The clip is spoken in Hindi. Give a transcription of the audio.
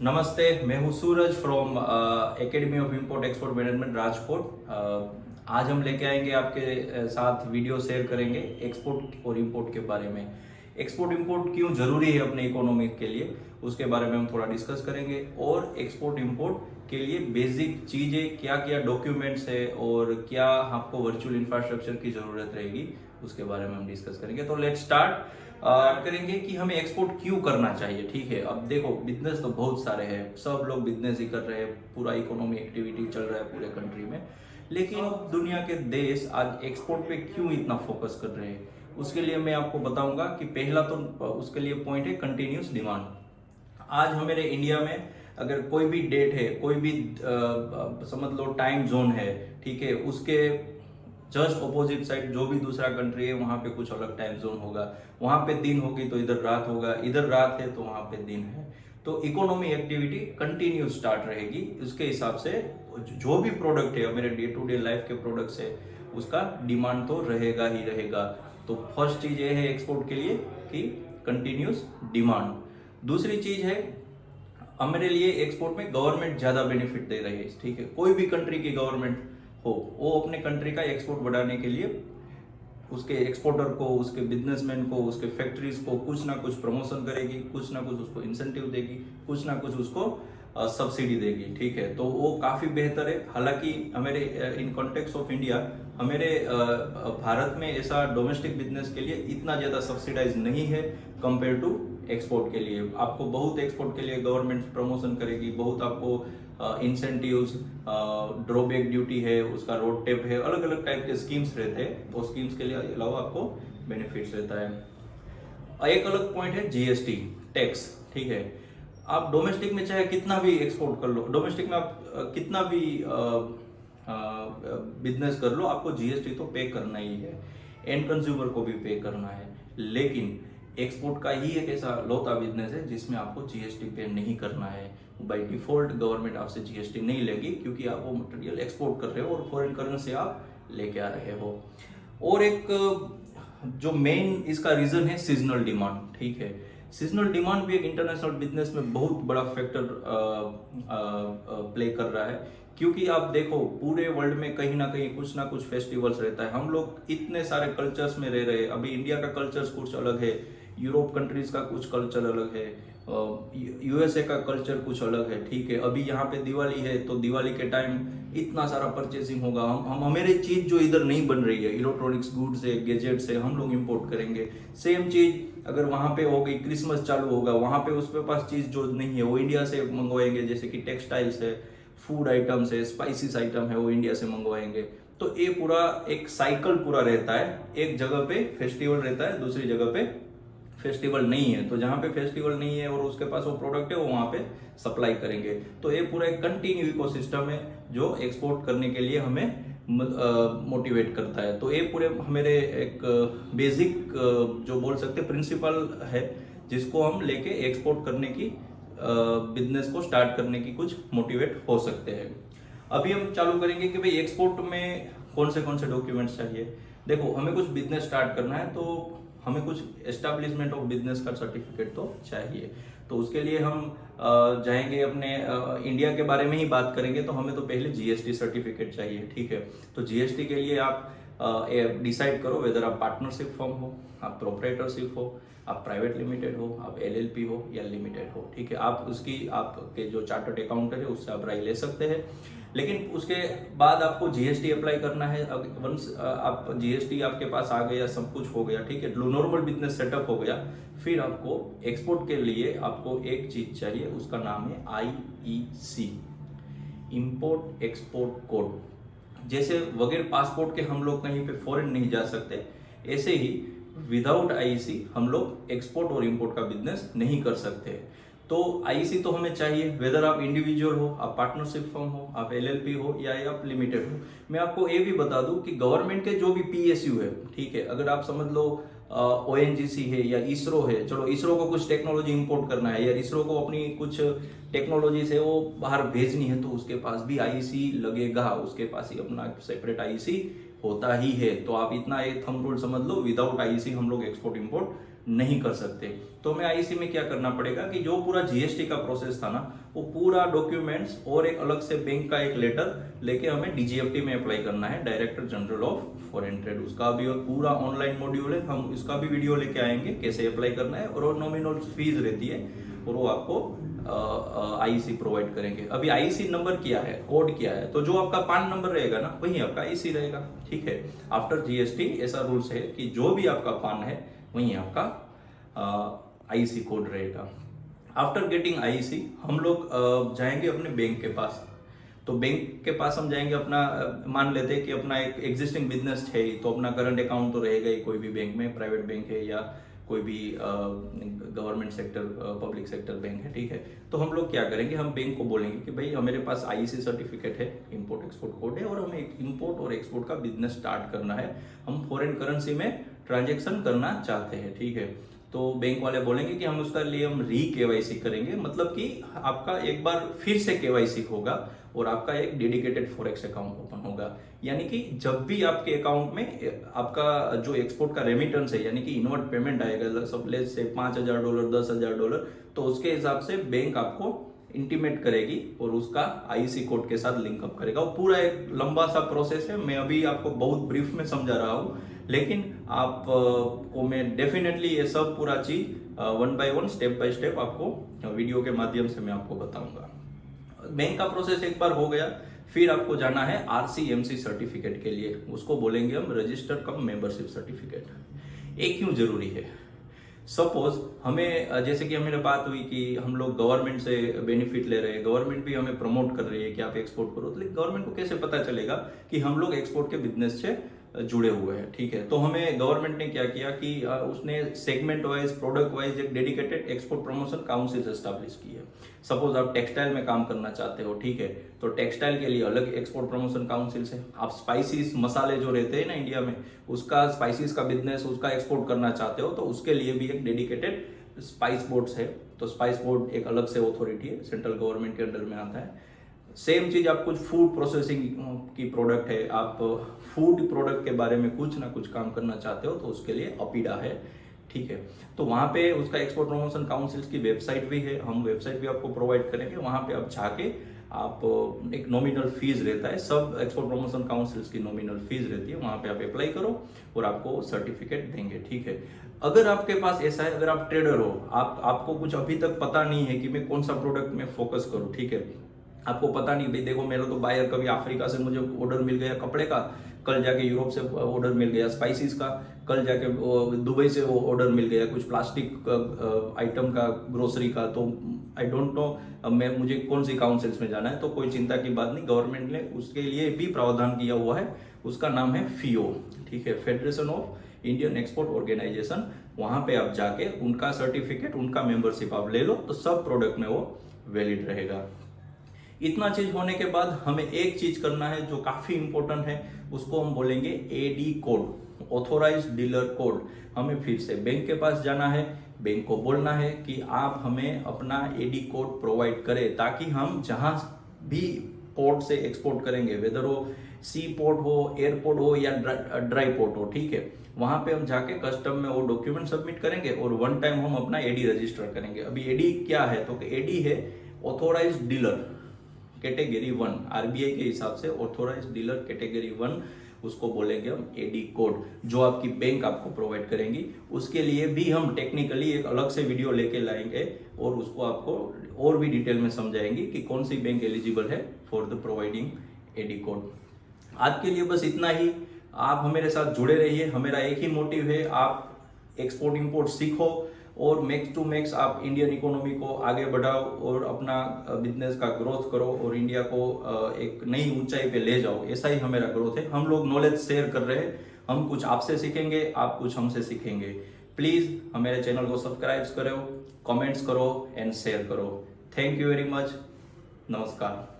नमस्ते, मैं हूँ Suraj from academy of import export management Rajkot. आज हम लेके आएंगे आपके साथ वीडियो शेयर करेंगे एक्सपोर्ट और इंपोर्ट के बारे में। एक्सपोर्ट इंपोर्ट क्यों जरूरी है अपने इकोनॉमी के लिए, उसके बारे में हम थोड़ा डिस्कस करेंगे। और एक्सपोर्ट इंपोर्ट के लिए बेसिक चीजें क्या क्या डॉक्यूमेंट्स है और क्या आपको वर्चुअल इंफ्रास्ट्रक्चर की जरूरत रहेगी, उसके बारे में हम डिस्कस करेंगे। तो लेट्स स्टार्ट करेंगे कि हमें एक्सपोर्ट क्यों करना चाहिए। ठीक है, अब देखो बिजनेस तो बहुत सारे हैं, सब लोग बिजनेस ही कर रहे हैं, पूरा इकोनॉमी एक्टिविटी चल रहा है पूरे कंट्री में। लेकिन दुनिया के देश आज एक्सपोर्ट पे क्यों इतना फोकस कर रहे हैं, उसके लिए मैं आपको बताऊंगा कि पहला तो उसके लिए पॉइंट है कंटिन्यूस डिमांड। आज हमारे इंडिया में अगर कोई भी डेट है, कोई भी समझ लो टाइम जोन है, ठीक है, उसके जस्ट ऑपोजिट साइड जो भी दूसरा कंट्री है वहां पे कुछ अलग टाइम जोन होगा। वहां पे दिन होगी तो इधर रात होगा, इधर रात है तो वहां पे दिन है। तो इकोनॉमी एक्टिविटी कंटिन्यू स्टार्ट रहेगी। उसके हिसाब से जो भी प्रोडक्ट है, मेरे डे टू डे लाइफ के प्रोडक्ट्स है, उसका डिमांड तो रहेगा ही रहेगा। तो फर्स्ट चीज ये है एक्सपोर्ट के लिए कि कंटिन्यूस डिमांड। दूसरी चीज है हमारे लिए एक्सपोर्ट में गवर्नमेंट ज्यादा बेनिफिट दे रही है। ठीक है, कोई भी कंट्री की गवर्नमेंट हो, वो अपने कंट्री का एक्सपोर्ट बढ़ाने के लिए उसके एक्सपोर्टर को, उसके बिजनेसमैन को, उसके फैक्ट्रीज को कुछ ना कुछ प्रमोशन करेगी, कुछ ना कुछ उसको इंसेंटिव देगी, कुछ ना कुछ उसको सब्सिडी देगी। ठीक है, तो वो काफी बेहतर है। हालांकि हमारे इन कॉन्टेक्स्ट ऑफ इंडिया, हमारे भारत में ऐसा डोमेस्टिक बिजनेस के लिए इतना ज्यादा सब्सिडाइज नहीं है कंपेयर टू एक्सपोर्ट के लिए। आपको बहुत एक्सपोर्ट के लिए गवर्नमेंट प्रमोशन करेगी, बहुत आपको इंसेंटिव्स, ड्रॉबैक ड्यूटी है, उसका रोड टेप है, अलग अलग टाइप के स्कीम्स रहते हैं। वो स्कीम्स के लिए अलावा आपको बेनिफिट्स रहता है। एक अलग पॉइंट है जीएसटी टैक्स। ठीक है, आप डोमेस्टिक में चाहे कितना भी एक्सपोर्ट कर लो, डोमेस्टिक में आप कितना भी बिजनेस कर लो, आपको जीएसटी तो पे करना ही है, एंड कंज्यूमर को भी पे करना है। लेकिन एक्सपोर्ट का ही एक ऐसा लौता बिजनेस है जिसमें आपको जीएसटी पे नहीं करना है। बाय डिफॉल्ट गवर्नमेंट आपसे जीएसटी नहीं लेगी, क्योंकि आप वो मटेरियल एक्सपोर्ट कर रहे हो और फॉरेन करेंसी आप लेके आ रहे हो। और एक जो मेन इसका रीजन है सीजनल डिमांड। ठीक है, सीजनल डिमांड भी एक इंटरनेशनल बिजनेस में बहुत बड़ा फैक्टर प्ले कर रहा है। क्योंकि आप देखो पूरे वर्ल्ड में कहीं ना कुछ फेस्टिवल्स रहता है। हम लोग इतने सारे कल्चर्स में रह रहे हैं। अभी इंडिया का कल्चर कुछ अलग है, यूरोप कंट्रीज का कुछ कल्चर अलग है, यूएसए का कल्चर कुछ अलग है। ठीक है, अभी यहाँ पे दिवाली है तो दिवाली के टाइम इतना सारा परचेसिंग होगा। हम हमारी चीज जो इधर नहीं बन रही है, इलेक्ट्रॉनिक्स गुड्स है, गैजेट्स है, हम लोग इंपोर्ट करेंगे। सेम चीज अगर वहां पे हो गई, क्रिसमस चालू होगा, वहां पे उसके पास चीज जो नहीं है वो इंडिया से मंगवाएंगे। जैसे कि टेक्सटाइल्स है, फूड आइटम्स है, स्पाइसिस आइटम है, वो इंडिया से मंगवाएंगे। तो ये पूरा एक साइकिल पूरा रहता है। एक जगह पे फेस्टिवल रहता है, दूसरी जगह पे फेस्टिवल नहीं है। तो जहां पे फेस्टिवल नहीं है और उसके पास वो प्रोडक्ट है, वो वहां पे सप्लाई करेंगे। तो ये पूरा एक कंटिन्यू इकोसिस्टम है जो एक्सपोर्ट करने के लिए हमें मोटिवेट करता है। तो ये पूरे हमारे एक बेसिक जो बोल सकते प्रिंसिपल है, जिसको हम लेके एक्सपोर्ट करने की बिजनेस को स्टार्ट करने की कुछ मोटिवेट हो सकते हैं। अभी हम चालू करेंगे कि भाई एक्सपोर्ट में कौन से डॉक्यूमेंट्स चाहिए। देखो, हमें कुछ बिजनेस स्टार्ट करना है तो हमें कुछ एस्टेब्लिशमेंट ऑफ बिजनेस का सर्टिफिकेट तो चाहिए। तो उसके लिए हम जाएंगे अपने इंडिया के बारे में ही बात करेंगे, तो हमें तो पहले जीएसटी सर्टिफिकेट चाहिए। ठीक है, तो जीएसटी के लिए आप डिसाइड करो वेदर आप पार्टनरशिप फॉर्म हो, आप प्रोप्राइटरशिप हो, आप प्राइवेट लिमिटेड हो, आप एलएलपी हो या लिमिटेड हो। ठीक है, आप उसकी आपके जो चार्टर्ड अकाउंटेंट है उससे आप राय ले सकते हैं। लेकिन उसके बाद आपको जीएसटी अप्लाई करना है। वंस आप जीएसटी आपके पास आ गया, सब कुछ हो गया, ठीक है, नॉर्मल बिजनेस सेटअप हो गया, फिर आपको एक्सपोर्ट के लिए आपको एक चीज चाहिए, उसका नाम है आईईसी, इंपोर्ट एक्सपोर्ट कोड। जैसे बगैर पासपोर्ट के हम लोग कहीं पे फॉरेन नहीं जा सकते, ऐसे ही विदाउट आईईसी हम लोग एक्सपोर्ट और इंपोर्ट का बिजनेस नहीं कर सकते। तो आईसी तो हमें चाहिए, वेदर आप इंडिविजुअल हो, आप पार्टनरशिप फर्म हो, आप एलएलपी हो या आप लिमिटेड हो। मैं आपको ये भी बता दूं कि गवर्नमेंट के जो भी पीएसयू है, ठीक है, अगर आप समझ लो ओएनजीसी है या इसरो है, चलो इसरो को कुछ टेक्नोलॉजी इंपोर्ट करना है या इसरो को अपनी कुछ टेक्नोलॉजी से वो बाहर भेजनी है, तो उसके पास भी आईसी लगेगा, उसके पास ही अपना सेपरेट आईसी होता ही है। तो आप इतना एक थंब रूल समझ लो, विदाउट आईसी हम लोग एक्सपोर्ट इंपोर्ट नहीं कर सकते। तो हमें आईसी में क्या करना पड़ेगा कि जो पूरा जीएसटी का प्रोसेस था ना, वो पूरा डॉक्यूमेंट्स और एक अलग से बैंक का एक लेटर लेके हमें डीजीएफटी में अप्लाई करना है, director general of foreign trade. उसका भी पूरा ऑनलाइन मॉड्यूल है, हम उसका भी वीडियो लेके आएंगे कैसे अप्लाई करना है, और नॉमिनल फीस रहती है और वो आपको आईसी प्रोवाइड करेंगे। अभी आईसी नंबर क्या है, कोड क्या है, तो जो आपका पान नंबर रहेगा ना वही आपका आईसी रहेगा, ठीक है। आफ्टर जीएसटी ऐसा रूल्स है कि जो भी आपका पान है वही आपका आईसी कोड रहेगा। आफ्टर गेटिंग आईसी हम लोग जाएंगे अपने बैंक के पास। तो बैंक के पास हम जाएंगे, अपना मान लेते हैं कि अपना एक एग्जिस्टिंग बिजनेस है, तो अपना करंट अकाउंट तो रहेगा ही कोई भी बैंक में, प्राइवेट बैंक है या कोई भी government sector public sector bank है, ठीक है। तो हम लोग क्या करेंगे, हम बैंक को बोलेंगे कि भाई मेरे पास आईसी सर्टिफिकेट है, इंपोर्ट एक्सपोर्ट कोड है, और हमें इंपोर्ट और एक्सपोर्ट का बिजनेस स्टार्ट करना है, हम फॉरेन करेंसी में ट्रांजेक्शन करना चाहते हैं, ठीक है। तो बैंक वाले बोलेंगे कि हम उसका लिए हम री केवाईसी करेंगे, मतलब कि आपका एक बार फिर से केवाईसी होगा और आपका एक डेडिकेटेड फॉरेक्स अकाउंट ओपन होगा। यानी कि जब भी आपके अकाउंट में आपका जो एक्सपोर्ट का रेमिटेंस है, यानी कि इनवर्ट पेमेंट आएगा, सप्लाई से $5,000 $10,000, तो उसके हिसाब से बैंक आपको इंटीमेट करेगी और उसका आईसी कोड के साथ लिंकअप करेगा। वो पूरा एक लंबा सा प्रोसेस है, मैं अभी आपको बहुत ब्रीफ में समझा रहा हूँ, लेकिन आप को मैं डेफिनेटली ये सब पूरा चीज 1 by 1 स्टेप बाय स्टेप आपको वीडियो के माध्यम से मैं आपको बताऊंगा। बैंक का प्रोसेस एक बार हो गया, फिर आपको जाना है आरसीएमसी सर्टिफिकेट के लिए, उसको बोलेंगे हम रजिस्टर्ड कम मेंबरशिप सर्टिफिकेट। ये क्यों जरूरी है? सपोज हमें, जैसे कि हमें बात हुई कि हम लोग गवर्नमेंट से बेनिफिट ले रहे हैं, गवर्नमेंट भी हमें प्रमोट कर रही है कि आप एक्सपोर्ट करो, तो गवर्नमेंट को कैसे पता चलेगा कि हम लोग एक्सपोर्ट के बिजनेस से जुड़े हुए हैं, ठीक है। तो हमें गवर्नमेंट ने क्या किया कि उसने सेगमेंट वाइज, प्रोडक्ट वाइज एक dedicated export promotion council establish की है। सपोज आप टेक्सटाइल में काम करना चाहते हो, ठीक है, तो टेक्सटाइल के लिए अलग एक्सपोर्ट प्रमोशन काउंसिल है। आप स्पाइसीज मसाले जो रहते हैं ना इंडिया में, उसका स्पाइसीज का बिजनेस, उसका एक्सपोर्ट करना चाहते हो, तो उसके लिए भी एक डेडिकेटेड स्पाइस बोर्ड है। तो स्पाइस बोर्ड एक अलग से अथॉरिटी है, सेंट्रल गवर्नमेंट के अंडर में आता है। सेम चीज आप कुछ फूड प्रोसेसिंग की प्रोडक्ट है, आप फूड प्रोडक्ट के बारे में कुछ ना कुछ काम करना चाहते हो, तो उसके लिए अपीडा है, ठीक है। तो वहां पे उसका एक्सपोर्ट प्रमोशन काउंसिल की वेबसाइट भी है, हम वेबसाइट भी आपको प्रोवाइड करेंगे। वहां पे आप जाके आप एक नॉमिनल फीस रहता है, सब एक्सपोर्ट प्रमोशन काउंसिल की नॉमिनल फीस रहती है, वहां पे आप अप्लाई करो और आपको सर्टिफिकेट देंगे, ठीक है। अगर आपके पास ऐसा है, अगर आप ट्रेडर हो, आपको कुछ अभी तक पता नहीं है कि मैं कौन सा प्रोडक्ट में फोकस करूं, ठीक है, आपको पता नहीं, भाई देखो मेरा तो बायर कभी अफ्रीका से मुझे ऑर्डर मिल गया कपड़े का, कल जाके यूरोप से ऑर्डर मिल गया स्पाइसेस का, कल जाके दुबई से वो ऑर्डर मिल गया कुछ प्लास्टिक आइटम का, ग्रोसरी का, तो आई डोंट नो मैं मुझे कौन सी काउंसिल्स में जाना है। तो कोई चिंता की बात नहीं, गवर्नमेंट ने उसके लिए भी प्रावधान किया हुआ है, उसका नाम है FIO, ठीक है, federation of Indian export organisation. वहां पे आप जाके उनका सर्टिफिकेट, उनका मेंबरशिप आप ले लो, तो सब प्रोडक्ट में वो वैलिड रहेगा। इतना चीज होने के बाद हमें एक चीज करना है जो काफी इंपॉर्टेंट है, उसको हम बोलेंगे AD code, authorise dealer code. हमें फिर से बैंक के पास जाना है, बैंक को बोलना है कि आप हमें अपना एडी कोड प्रोवाइड करें, ताकि हम जहां भी पोर्ट से एक्सपोर्ट करेंगे, वेदर वो सी पोर्ट हो, एयरपोर्ट हो या ड्राई पोर्ट हो, ठीक है, वहां पे हम जाके कस्टम में वो डॉक्यूमेंट सबमिट करेंगे और वन टाइम हम अपना एडी रजिस्टर करेंगे। अभी एडी क्या है, तो एडी है ऑथोराइज डीलर कैटेगरी 1, आरबीआई के हिसाब से ऑथोराइज डीलर कैटेगरी 1, उसको बोलेंगे हम एडी कोड, जो आपकी बैंक आपको प्रोवाइड करेंगी। उसके लिए भी हम टेक्निकली एक अलग से वीडियो लेके लाएंगे और उसको आपको और भी डिटेल में समझाएंगे कि कौन सी बैंक एलिजिबल है for the providing AD code. आज के लिए बस इतना ही, आप हमारे साथ जुड़े रहिए। हमारा एक ही मोटिव है, आप एक्सपोर्ट इंपोर्ट सीखो और मैक्स टू मैक्स आप इंडियन इकोनॉमी को आगे बढ़ाओ और अपना बिजनेस का ग्रोथ करो और इंडिया को एक नई ऊंचाई पे ले जाओ। ऐसा ही हमारा ग्रोथ है। हम लोग नॉलेज शेयर कर रहे हैं, हम कुछ आपसे सीखेंगे, आप कुछ हमसे सीखेंगे। प्लीज हमारे चैनल को सब्सक्राइब करो, कमेंट्स करो एंड शेयर करो। Thank you very much. नमस्कार।